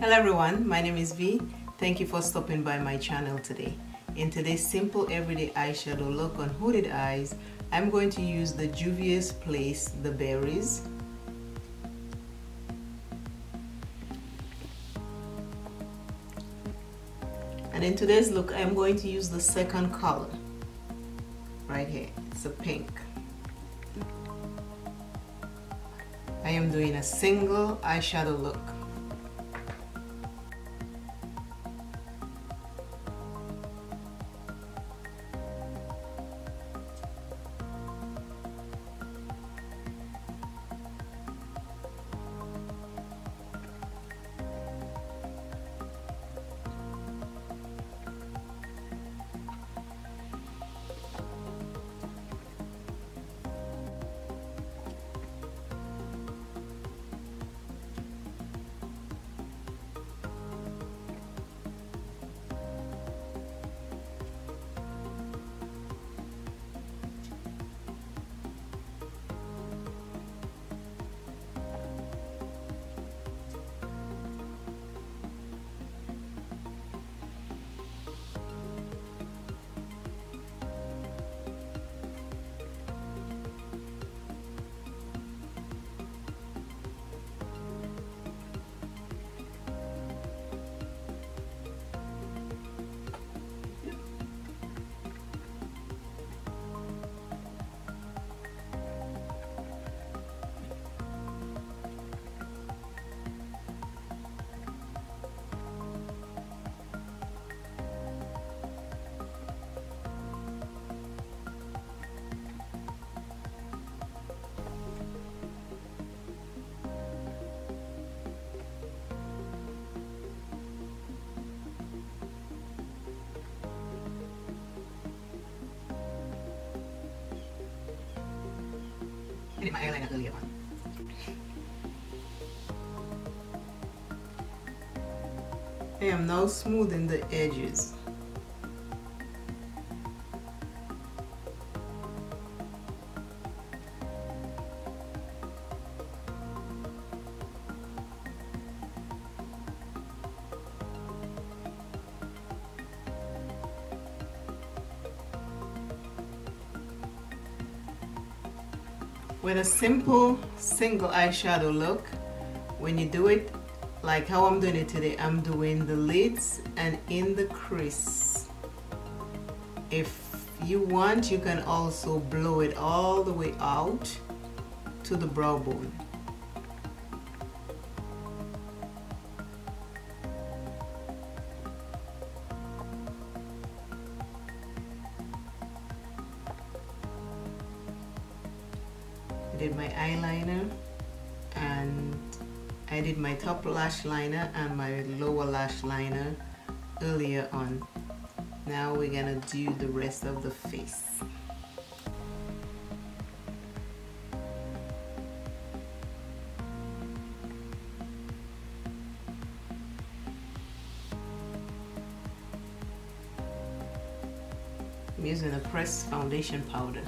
Hello everyone, my name is V. Thank you for stopping by my channel today. In today's simple everyday eyeshadow look on hooded eyes, I'm going to use the JUVIA'S Place The Berries. And in today's look, I'm going to use the second color right here. It's a pink. I am doing a single eyeshadow look. I did my eyeliner earlier on. I am now smoothing the edges. With a simple single eyeshadow look, when you do it like how I'm doing it today, I'm doing the lids and in the crease. If you want, you can also blow it all the way out to the brow bone. I did my eyeliner and I did my top lash liner and my lower lash liner earlier on. Now we're gonna do the rest of the face. I'm using a pressed foundation powder.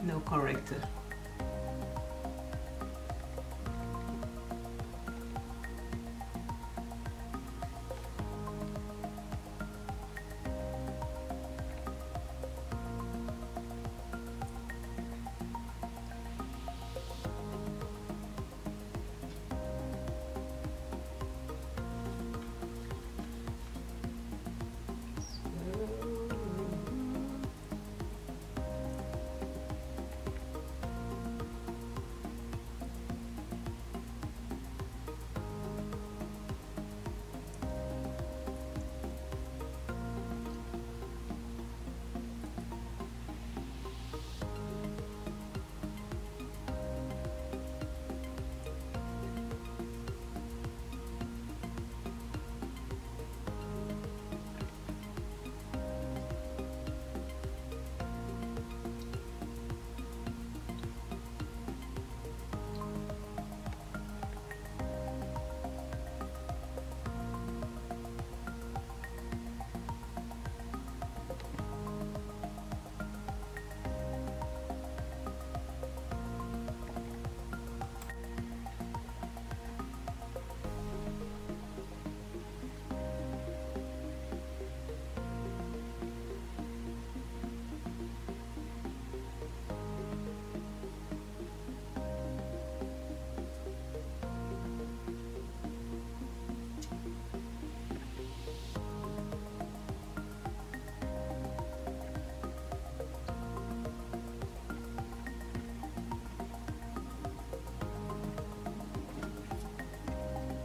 No corrector.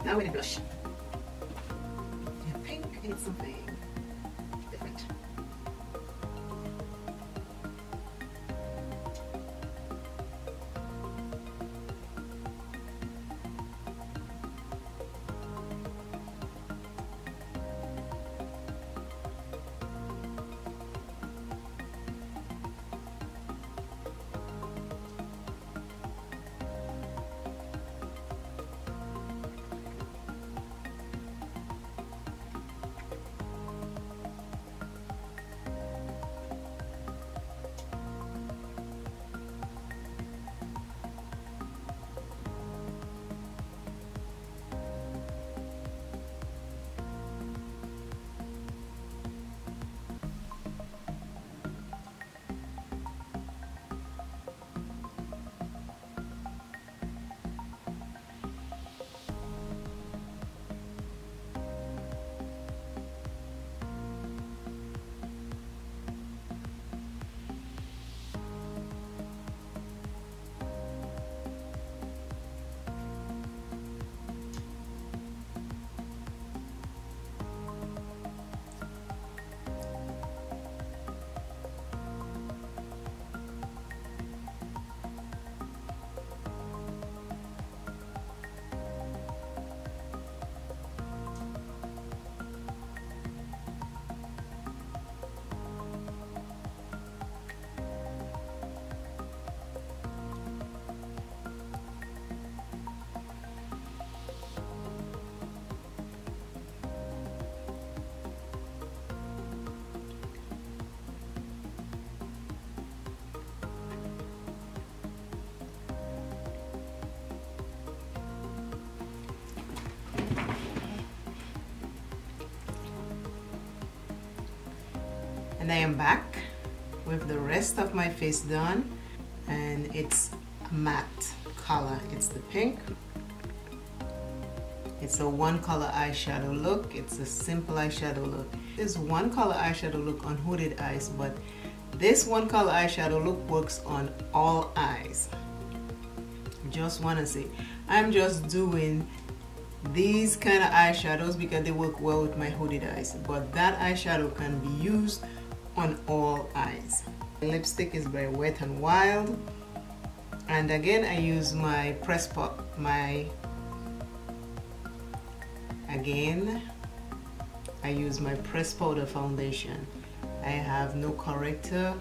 Now we're gonna blush. Pink, I need something different. And I am back with the rest of my face done, and it's a matte color. It's the pink. It's a one color eyeshadow look. It's a simple eyeshadow look. There's one color eyeshadow look on hooded eyes, but this one color eyeshadow look works on all eyes. Just want to say, I'm just doing these kind of eyeshadows because they work well with my hooded eyes, but that eyeshadow can be used on all eyes. The lipstick is by Wet n Wild, and again I use my I use my press powder foundation. I have no corrector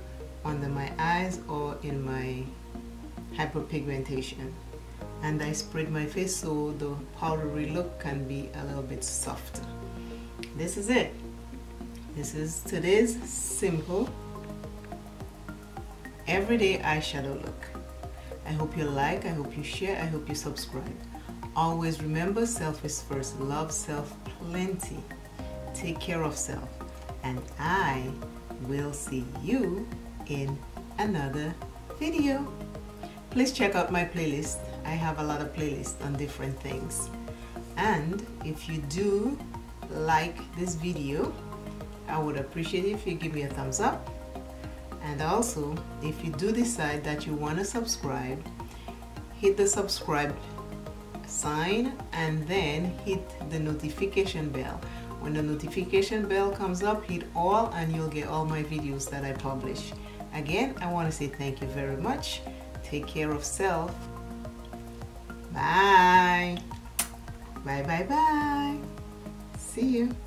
under my eyes or in my hyperpigmentation, and I spread my face so the powdery look can be a little bit softer. This is it. This is today's simple everyday eyeshadow look. I hope you like, I hope you share, I hope you subscribe. Always remember, self is first. Love self plenty. Take care of self. And I will see you in another video. Please check out my playlist. I have a lot of playlists on different things. And if you do like this video, I would appreciate it if you give me a thumbs up. And also, if you do decide that you want to subscribe, hit the subscribe sign and then hit the notification bell. When the notification bell comes up, hit all and you'll get all my videos that I publish. Again, I want to say thank you very much. Take care of self. Bye. Bye, bye, bye. See you.